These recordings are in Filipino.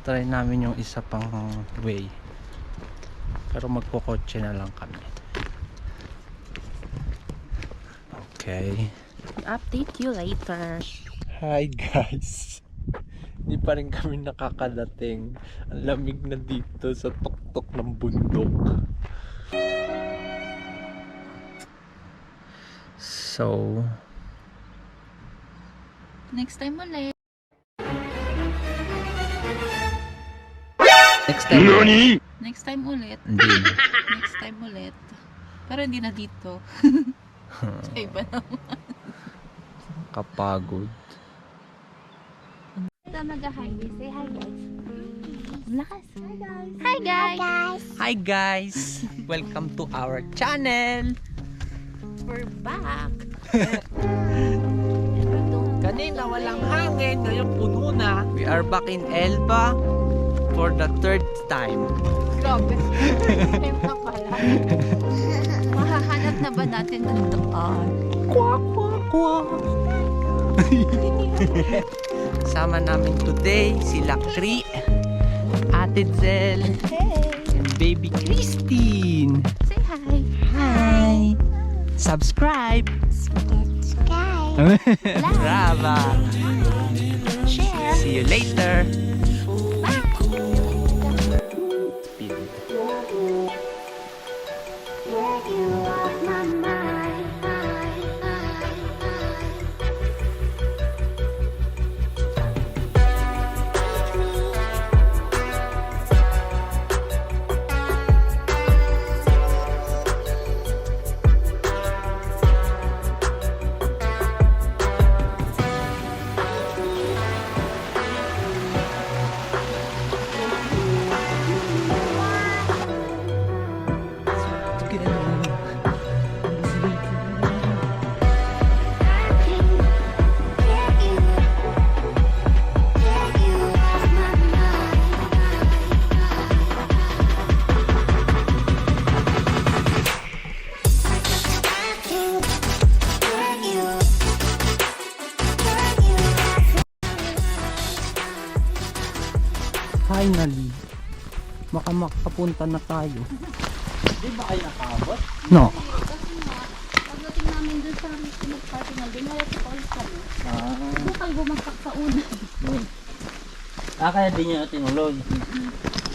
try namin yung isa pang way, pero magkukotse na lang kami. Okay, Update you later. hi guys. Hindi pa rin kami nakakadating. Ang lamig na dito sa tuktok ng bundok. So Next time ulit. next time. Next time ulit. Hindi. Next time ulit. Pero hindi na dito. Sa iba naman. Kapagod. Ito mag-highway. Say hi guys. Lakas. Hi guys. Hi guys. Hi guys! Welcome to our channel! We're back. Kanina walang hangin, ngayon puno na. We are back in Elba for the third time. Grabe. Time na pala. Mahahanap na ba natin ng doon? Kwak, kwak, kwak! Sama namin today sila Kri, Ate Zel, and baby Christine. Say hi. Hi! Subscribe! Subscribe. Brava! Share. See you later! Speed. Where you off my mind. Finally, makapunta na tayo. Di ba kayo nakabot? No. Pagdating namin dun sa party na din, wala sa calls kami. Doon kayo bumagsak sa una. Kaya di niya tinulog.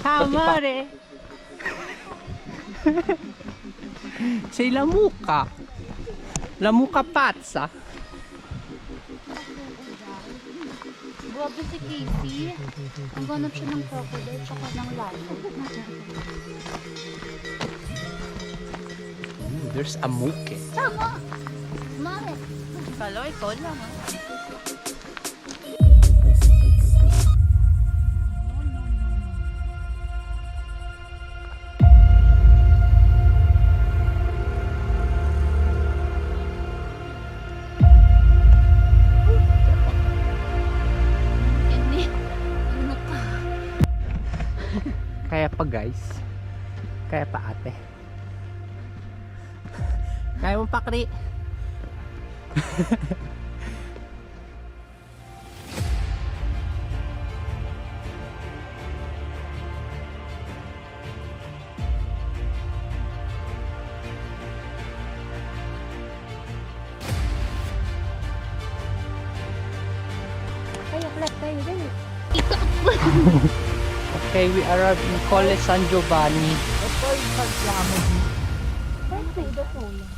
Tama re. Say Lamuka. Lamuka Patsa. Grabe si Casey. Ang ganap siya ng crocodile tsaka ng lion. There's a muke. Tama! Mare! Kaloy ko lang. Ano ka? Kaya pa guys. Kaya pa ate. Kaya mo pa Kri. Kaya flat tayo din. Okay, we arrived in Colle San Giovanni. Perfect. Ito po lang.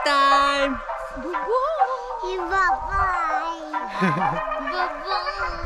time! Bye-bye. Bye-bye. Bye-bye.